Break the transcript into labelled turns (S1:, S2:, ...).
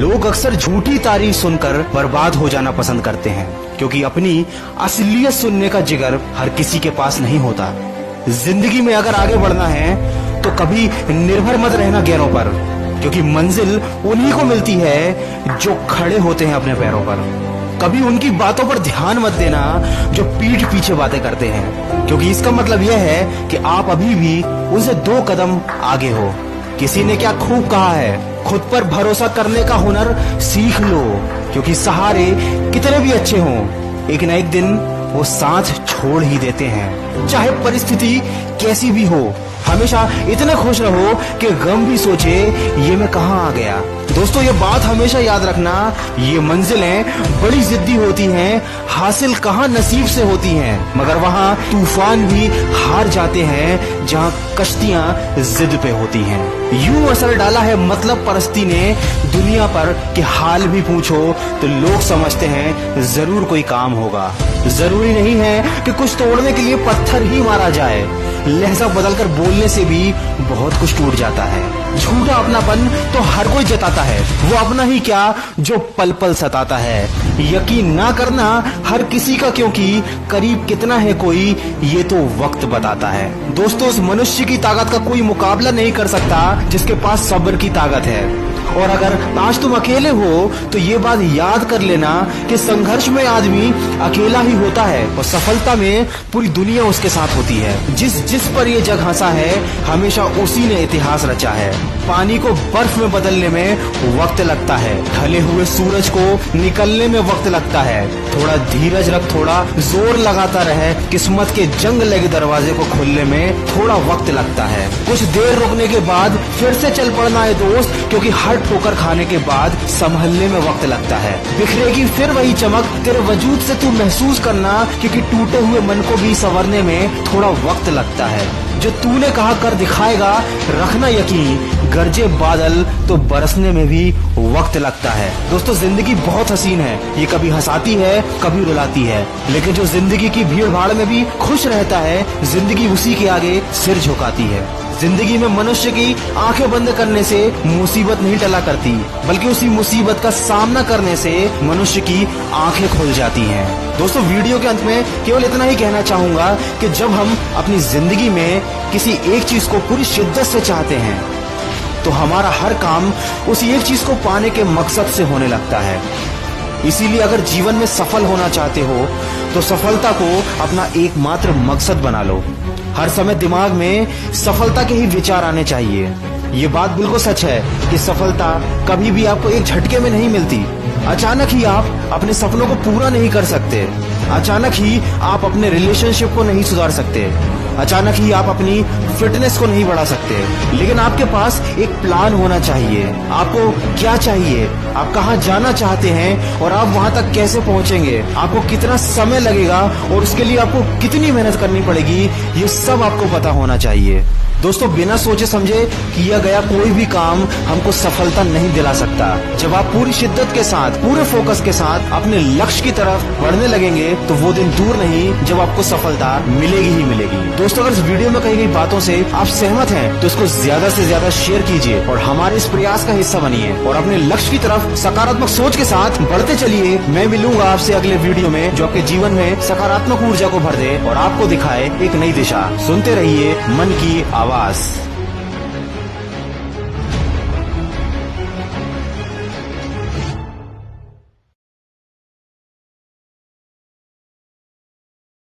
S1: लोग अक्सर झूठी तारीफ सुनकर बर्बाद हो जाना पसंद करते हैं, क्योंकि अपनी असलियत सुनने का जिगर हर किसी के पास नहीं होता। जिंदगी में अगर आगे बढ़ना है तो कभी निर्भर मत रहना गैरों पर, क्योंकि मंजिल उन्हीं को मिलती है जो खड़े होते हैं अपने पैरों पर। कभी उनकी बातों पर ध्यान मत देना जो पीठ पीछे बातें करते हैं, क्योंकि इसका मतलब यह है कि आप अभी भी उनसे 2 कदम आगे हो। किसी ने क्या खूब कहा है, खुद पर भरोसा करने का हुनर सीख लो, क्योंकि सहारे कितने भी अच्छे हों, एक न एक दिन वो साथ छोड़ ही देते हैं। चाहे परिस्थिति कैसी भी हो, हमेशा इतने खुश रहो कि गम भी सोचे ये मैं कहाँ आ गया। दोस्तों, ये बात हमेशा याद रखना, ये मंजिलें बड़ी जिद्दी होती हैं, हासिल कहाँ नसीब से होती हैं, मगर वहाँ तूफान भी हार जाते हैं जहाँ कश्तियाँ जिद पे होती हैं। यूं असर डाला है मतलब परस्ती ने दुनिया पर कि हाल भी पूछो तो लोग समझते हैं जरूर कोई काम होगा। जरूरी नहीं है कि कुछ तोड़ने के लिए पत्थर ही मारा जाए, लहजा बदलकर बोलने से भी बहुत कुछ टूट जाता है। झूठा अपनापन तो हर कोई जताता है, वो अपना ही क्या जो पल पल सताता है। यकीन ना करना हर किसी का, क्योंकि करीब कितना है कोई ये तो वक्त बताता है। दोस्तों, उस मनुष्य की ताकत का कोई मुकाबला नहीं कर सकता जिसके पास सब्र की ताकत है। और अगर आज तुम अकेले हो तो ये बात याद कर लेना कि संघर्ष में आदमी अकेला ही होता है और सफलता में पूरी दुनिया उसके साथ होती है। जिस पर ये जग हंसा है हमेशा उसी ने इतिहास रचा है। पानी को बर्फ में बदलने में वक्त लगता है, ढले हुए सूरज को निकलने में वक्त लगता है। थोड़ा धीरज रख, थोड़ा जोर लगाता रहे, किस्मत के जंग लगे दरवाजे को खोलने में थोड़ा वक्त लगता है। कुछ देर रुकने के बाद फिर से चल पड़ना है दोस्त, क्योंकि हर ठोकर खाने के बाद संभलने में वक्त लगता है। बिखरेगी फिर वही चमक तेरे वजूद से तू महसूस करना, क्योंकि टूटे हुए मन को भी संवरने में थोड़ा वक्त लगता है। जो तूने कहा कर दिखाएगा, रखना यकीन, गरजे बादल तो बरसने में भी वक्त लगता है। दोस्तों, जिंदगी बहुत हसीन है, ये कभी हंसाती है कभी रुलाती है, लेकिन जो जिंदगी की भीड़ भाड़ में भी खुश रहता है, जिंदगी उसी के आगे सिर झुकाती है। जिंदगी में मनुष्य की आंखें बंद करने से मुसीबत नहीं टला करती, बल्कि उसी मुसीबत का सामना करने से मनुष्य की आंखें खुल जाती हैं। दोस्तों, वीडियो के अंत में केवल इतना ही कहना चाहूंगा कि जब हम अपनी जिंदगी में किसी एक चीज को पूरी शिद्दत से चाहते हैं तो हमारा हर काम उसी एक चीज को पाने के मकसद से होने लगता है। इसीलिए अगर जीवन में सफल होना चाहते हो तो सफलता को अपना एकमात्र मकसद बना लो। हर समय दिमाग में सफलता के ही विचार आने चाहिए। ये बात बिल्कुल सच है कि सफलता कभी भी आपको एक झटके में नहीं मिलती। अचानक ही आप अपने सपनों को पूरा नहीं कर सकते, अचानक ही आप अपने रिलेशनशिप को नहीं सुधार सकते, अचानक ही आप अपनी फिटनेस को नहीं बढ़ा सकते, लेकिन आपके पास एक प्लान होना चाहिए। आपको क्या चाहिए, आप कहाँ जाना चाहते हैं और आप वहाँ तक कैसे पहुँचेंगे, आपको कितना समय लगेगा और उसके लिए आपको कितनी मेहनत करनी पड़ेगी, ये सब आपको पता होना चाहिए। दोस्तों, बिना सोचे समझे किया गया कोई भी काम हमको सफलता नहीं दिला सकता। जब आप पूरी शिद्दत के साथ, पूरे फोकस के साथ अपने लक्ष्य की तरफ बढ़ने लगेंगे तो वो दिन दूर नहीं जब आपको सफलता मिलेगी ही मिलेगी। दोस्तों, अगर इस वीडियो में कही गई बातों से आप सहमत हैं तो इसको ज्यादा से ज्यादा शेयर कीजिए और हमारे इस प्रयास का हिस्सा बनिए और अपने लक्ष्य की तरफ सकारात्मक सोच के साथ बढ़ते चलिए। मैं मिलूंगा आपसे अगले वीडियो में जो आपके जीवन में सकारात्मक ऊर्जा को भर दे और आपको दिखाए एक नई दिशा। सुनते रहिए मन की आवाज।